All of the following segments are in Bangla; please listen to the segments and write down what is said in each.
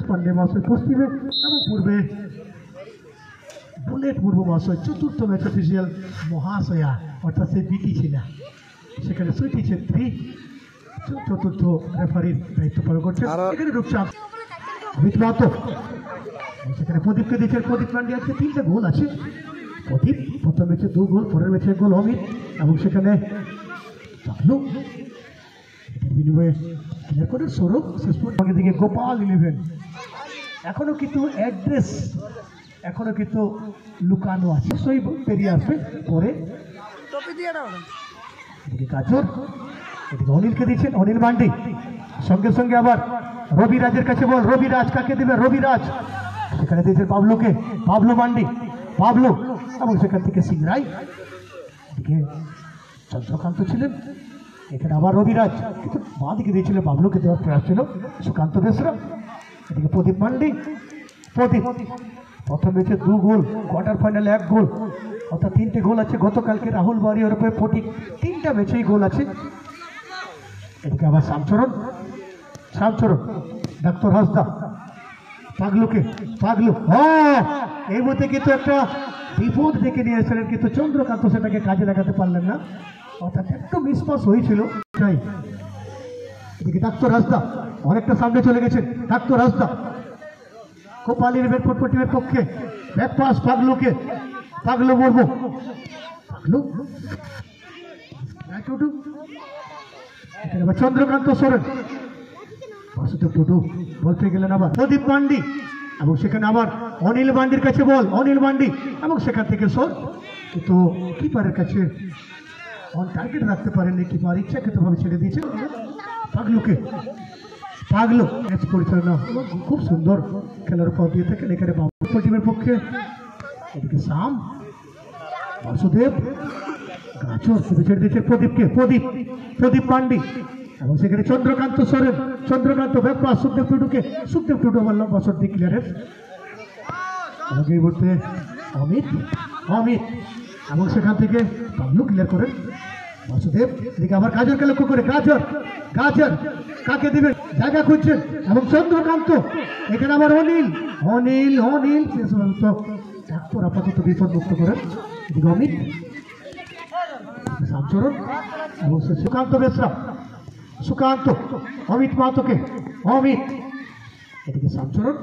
পান্ডে মহাশয় পশ্চিমে এবং পূর্বে বুলেট মুর্মু মহাশয় চতুর্থ ম্যাচ অফিসিয়াল মহাশয়া অর্থাৎ সেই বিটি ছিলা সেখানে সুইটি ছেত্রী চতুর্থ রেফারির দায়িত্ব পালন করছেন। এখানে রূপচাঁদ অমিত মাহাতো সেখানে প্রদীপকে দিচ্ছেন। প্রদীপ পান্ডে আজকে 3টে গোল আছে। প্রদীপ প্রথম ম্যাচে 2 গোল, পরের ম্যাচে 1 গোল অমিত এবং সেখানে বিনিময়ে ক্লিয়ার করে সৌরভ শেষ পর্যন্ত দিকে গোপাল 11 এখনো কিন্তু অ্যাড্রেস এখনো কিন্তু লুকানো আছে, সেই পেরিয়ে আসবে পরে। এদিকে কাজর, এদিকে অনিলকে দিচ্ছেন অনিল মান্ডি, সঙ্গে সঙ্গে আবার রবিরাজের কাছে বল। রবিরাজ কাকে দেবে? রবিরাজ সেখানে দিয়েছেন পাবলুকে, পাবলু মান্ডি, পাবলু এবং সেখান থেকে সিং রায়। এদিকে চন্দ্রকান্ত ছিলেন, এখানে আবার রবিরাজ কিন্তু বাঁ দিকে দিয়েছিল বাবলুকে দেওয়ার প্রয়াস ছিল সুকান্ত বেসরা। এদিকে প্রদীপ মান্ডি, প্রদীপ প্রথম ম্যাচে 2 গোল, কোয়ার্টার ফাইনালে 1 গোল, অর্থাৎ 3টে গোল আছে। গতকালকে রাহুল বাড়ি ওরফে ফটিক 3টা ম্যাচেই গোল আছে। এদিকে আবার শ্যামচরণ, শ্যামচরণ ডাক্তার হাসদা পাগলুকে, পাগলু এই মধ্যে কিন্তু একটা বিপদ ডেকে নিয়ে এসেছিলেন কিন্তু চন্দ্রকান্ত সেটাকে কাজে লাগাতে পারলেন না, অর্থাৎ একটু মিসপাস হয়েছিল। এদিকে ডাক্তার হাসদা অনেকটা সামনে চলে গেছেন। ডাক্তার হাসদা কোপালি নেবেন ফুটফুটির পক্ষে, ব্যাক পাস পাগলুকে, পাগলু মুর্মু, পাগলু এখানে চন্দ্রকান্ত সোরেন, বাসুদেব টুটু বলতে গেলেন আবার প্রদীপ মান্ডি এবং সেখানে আবার অনিল মান্ডির কাছে বল, অনিল মান্ডি এবং সেখান থেকে শট কিন্তু কিপারের কাছে অন টার্গেট রাখতে পারেননি, কিপার ইচ্ছাকৃতভাবে ছেড়ে দিয়েছে পাগলুকে। পাগলু ম্যাচ পরিচালনা খুব সুন্দর খেলার পর দিয়ে থাকেন এখানে বাবুল টিমের পক্ষে। এদিকে শাম, বাসুদেব, গাজর ছেড়ে দিয়েছেন প্রদীপকে, প্রদীপ, প্রদীপ মান্ডি এবং সেখানে চন্দ্রকান্ত সোরেন, চন্দ্রকান্ত ব্যাপার সুখদেব টুডুকে, সুখদেব টুডু আমার লম্বা শট দিয়ে ক্লিয়ারেন্স। আমাকে এই মুহূর্তে অমিত, অমিত এবং সেখান থেকে বাবলু ক্লিয়ার করেন বাসুদেব। এদিকে আবার গাজরকে লক্ষ্য করে গাজর, গাজর কাকে দিবেন জায়গা খুঁজছেন এবং চন্দ্রকান্ত, এখানে আবার অনিল, অনিল, অনিল ডাক্তার আপাতত বিপদ মুক্ত করেন। এদিকে অমিত, শ্যামচরণ এবং সুকান্ত বেসরা, সুকান্ত অমিত মাহাতোকে, অমিত এদিকে শ্যামচরণ,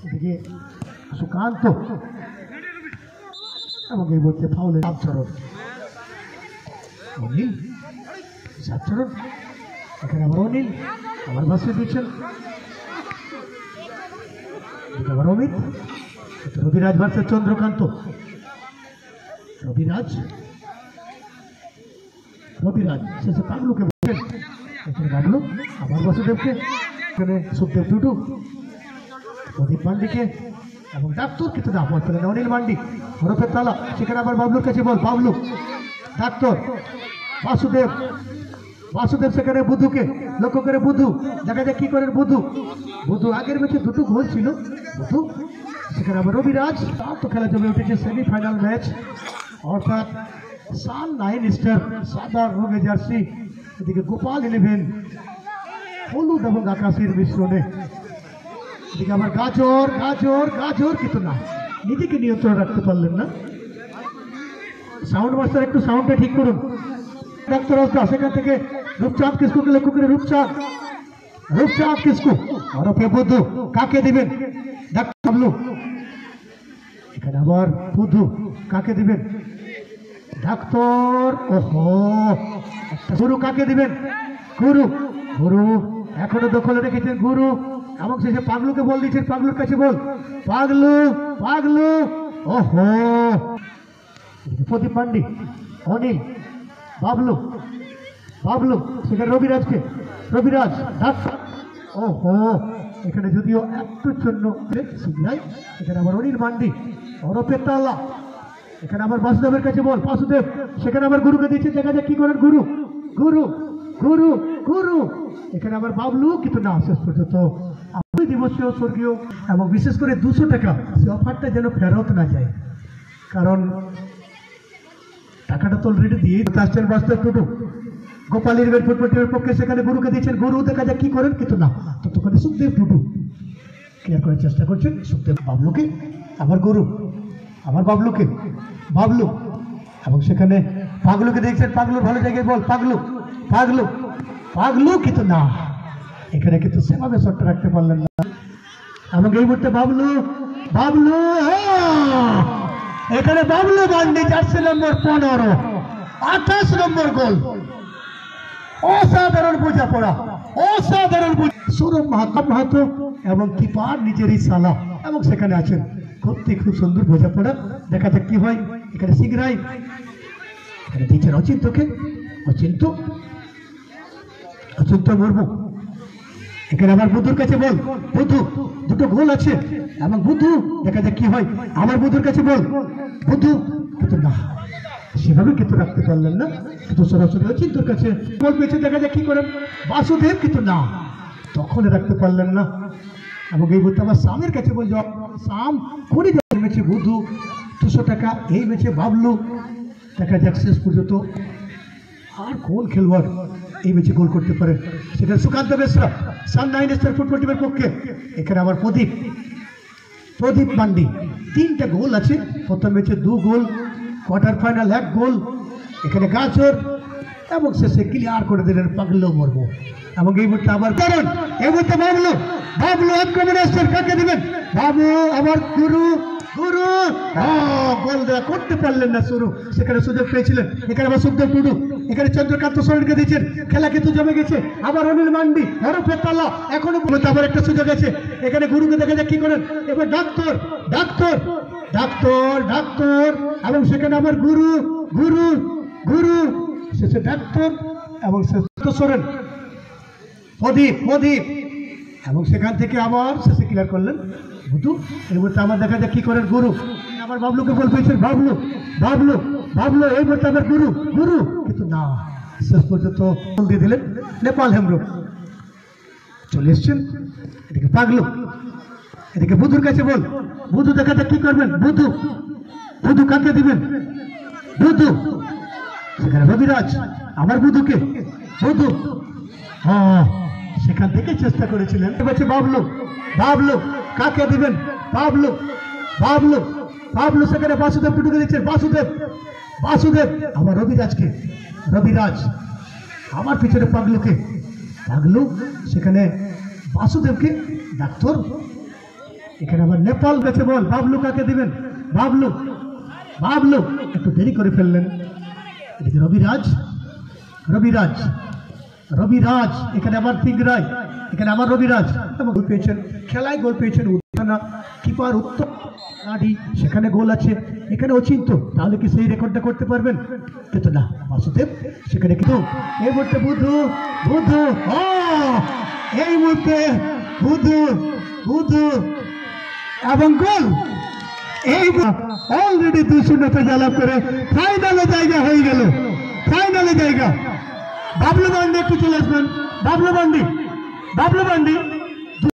এদিকে সুকান্ত এবং এই বলতে ফাউলে শ্যামচরণ, অনিল, শ্যামচরণ এখানে আবার অনিল আবার ভাসিয়ে দিচ্ছেন। আবার অমিত, রবিরাজ ভার্সেস চন্দ্রকান্ত, রবিরাজ, রবিরাজ শেষে পাগলুকে বলছেন, এখানে বাবলু আবার বাসুদেবকে, এখানে সুখদেব টুটু, প্রদীপ মান্ডিকে এবং ডাক্তার কিন্তু না বল পেলেন অনিল মান্ডি ওরফে তালা, সেখানে আবার বাবলুর কাছে বল, বাবলু, ডাক্তার, বাসুদেব, বাসুদেব সেখানে বুধুকে লক্ষ্য করে, বুধু দেখা যায় কি করেন বুধু, বুধু আগের ম্যাচে 2টো গোল ছিল বুধু। সেখানে আবার রবিরাজ, তার তো খেলা জমে উঠেছে সেমিফাইনাল ম্যাচ, অর্থাৎ সান 9 স্টার সাদা রঙের জার্সি, এদিকে গোপাল 11 হলুদ এবং আকাশের মিশ্রণে। এদিকে আবার গাজর, গাজর, গাজর কিন্তু না, নিজেকে নিয়ন্ত্রণ রাখতে পারলেন না। সাউন্ড মাস্টার একটু সাউন্ডটা ঠিক করুন। ডাক্তার হাসদা সেখান থেকে রূপচাঁদ কিস্কুকে লক্ষ্য করে, রূপচাঁদ, রূপচাঁদ কিস্কু ওরফে বুধু কাকে দিবেন? ডাক্তার বাবলু, এখানে আবার বুধু কাকে দিবেন? ডাক্তার, ওহো গুরু কাকে দিবেন? গুরু, গুরু এখনো দখলে রেখেছেন গুরু এবং শেষে পাগলুকে বল দিচ্ছেন, পাগলুর কাছে বল, পাগলু, পাগলু, ওহো প্রদীপ মান্ডি, অনিল, বাবলু, বাবলু সেখানে রবিরাজকে, রবিরাজ ডাক্তার, ওহো এখানে যদিও একটুর জন্য সিগনাল। এখানে আবার অনিল মান্ডি ওরফে তালা, এখানে আবার বাসুদেবের কাছে বল, বাসুদেব সেখানে আবার গুরুকে দিচ্ছে, দেখা যায় কি করেন গুরু, গুরু, গুরু, গুরু এখানে আবার বাবলু কিন্তু না, শেষ পর্যন্ত দিবসীয় স্বর্গীয় এবং বিশেষ করে 200 টাকা সে অফারটা যেন ফেরত না যায়, কারণ টাকাটা তো অলরেডি দিয়ে আসছেন বাস্তব টুটু গোপালের ফুটবল টিমের পক্ষে সেখানে গুরুকে দিয়েছেন, গুরু দেখা যাক কি করেন, কিন্তু না ততক্ষণে সুখদেব টুটু ক্লিয়ার করার চেষ্টা করছেন। সুখদেব বাবলুকে, আবার গুরু, আবার বাবলুকে, বাবলু এবং সেখানে পাগলুকে দেখছেন, পাগলুর ভালো জায়গায় বল, পাগলু পাগলু পাগলু, কিন্তু না এখানে কিন্তু সেভাবে শটটা রাখতে পারলেন না। এবং এই মুহূর্তে বাবলু বাবলু এখানে বাবলু বান্ডি, জার্সি নম্বর 15, 28 নম্বর গোল। অসাধারণ বোঝাপড়া, অসাধারণ সৌরভ মাহাতো এবং কিপার নিজেরই সালা, এবং সেখানে আছেন সত্যি খুব সুন্দর বোঝাপড়া। দেখা যাক কি হয়। এখানে সিংরাই এখানে দিচ্ছেন অচিন্তকে, অচিন্ত মুর্মু, এখানে আবার বুধুর কাছে বল, বুধু দুটো গোল আছে এবং বুধু দেখা যাক কি হয়। আমার বুধুর কাছে বল, বুধু, কিন্তু না সেভাবে কিন্তু রাখতে পারলেন না, কিন্তু সরাসরি অচিন্তর কাছে বল পেয়েছে, দেখা যাক কি করেন বাসুদেব, কিন্তু না তখন রাখতে পারলেন না। এবং এই মুহূর্তে আবার সামের কাছে বল, সাম করে ম্যাচে বুধু 200 টাকা, এই ম্যাচে বাবলু। দেখা যাক শেষ পর্যন্ত আর কোন খেলোয়াড় এই ম্যাচে গোল করতে পারে। সেখানে Sukanta Besra sunrise star football টিমের পক্ষে, এখানে আবার প্রদীপ মান্ডি, 3টা গোল আছে, প্রথম ম্যাচে 2 গোল, কোয়ার্টার ফাইনাল 1 গোল, এখানে গাজর, এবং শেষে ক্লিয়ার করে দিলেন পাগলু মুর্মু। এবং এই মুহূর্তে আবার কারণ এই মুহূর্তে বাবলু আক্রমণে আসছেন, কাকে দিবেন, বাবু আবার গুরু গোল দেওয়া করতে পারলেন না শুরু, সেখানে সুযোগ পেয়েছিলেন। এখানে আবার সুখদেব টুডু, এখানে চন্দ্রকান্ত সোরেনকে দিচ্ছেন, খেলা কিন্তু জমে গেছে। আবার অনিল মান্ডি হরফে তালা, এখনো আবার একটা সুযোগ আছে, এখানে গুরুকে দেখা যাক কি করেন। এবার ডাক্তার এবং সেখানে আবার গুরু শেষে ডাক্তার এবং সোরেন, প্রদীপ এবং সেখান থেকে আবার শেষে ক্লিয়ার করলেন বুধু। এই মুহূর্তে আমার দেখা যাক কি করেন গুরু, আবার বাবলুকে বল পেয়েছেন, বাবলু এই মুহূর্তে আবার গুরু, কিন্তু না শেষ পর্যন্ত বল দিয়ে দিলেন নেপাল হেমব্রম। চলে এসছেন এদিকে পাগলু, এদিকে বুধুর কাছে বল, বুধু দেখা যাক কি করবেন, বুধু কাকে দিবেন, বুধু, সেখানে রবিরাজ আবার বুধুকে, বুধু সেখান থেকে চেষ্টা করেছিলেন। এবার বাবলু কাকে দিবেন, বাবলু সেখানে বাসুদেব টুটুকে দিচ্ছেন, বাসুদেব আবার রবিরাজ আমার পিছনে পাগলু সেখানে বাসুদেবকে ডাক্তার, এখানে আবার নেপাল গেছে বল, বাবলু কাকে দিবেন, বাবলু একটু দেরি করে ফেললেন। এদিকে রবিরাজ এখানে আবার তিগরাই, এখানে আবার রবিরাজ এবং গোল পেয়েছেন, খেলায় গোল পেয়েছেন উত্তনা, কিপার উত্তম নাডি, সেখানে গোল আছে, এখানে অচিন্ত, তাহলে কি সেই রেকর্ডটা করতে পারবেন, কিন্তু না বাসুদেব সেখানে, কিন্তু এই মুহূর্তে বুধু এই মুহূর্তে বুধু এবং গোল। এই অলরেডি 2-0 জয়লাভ করে ফাইনালে জায়গা হয়ে গেল, বাবলু বান্ডি একটু চলে আসবেন, বাবলু বান্ডি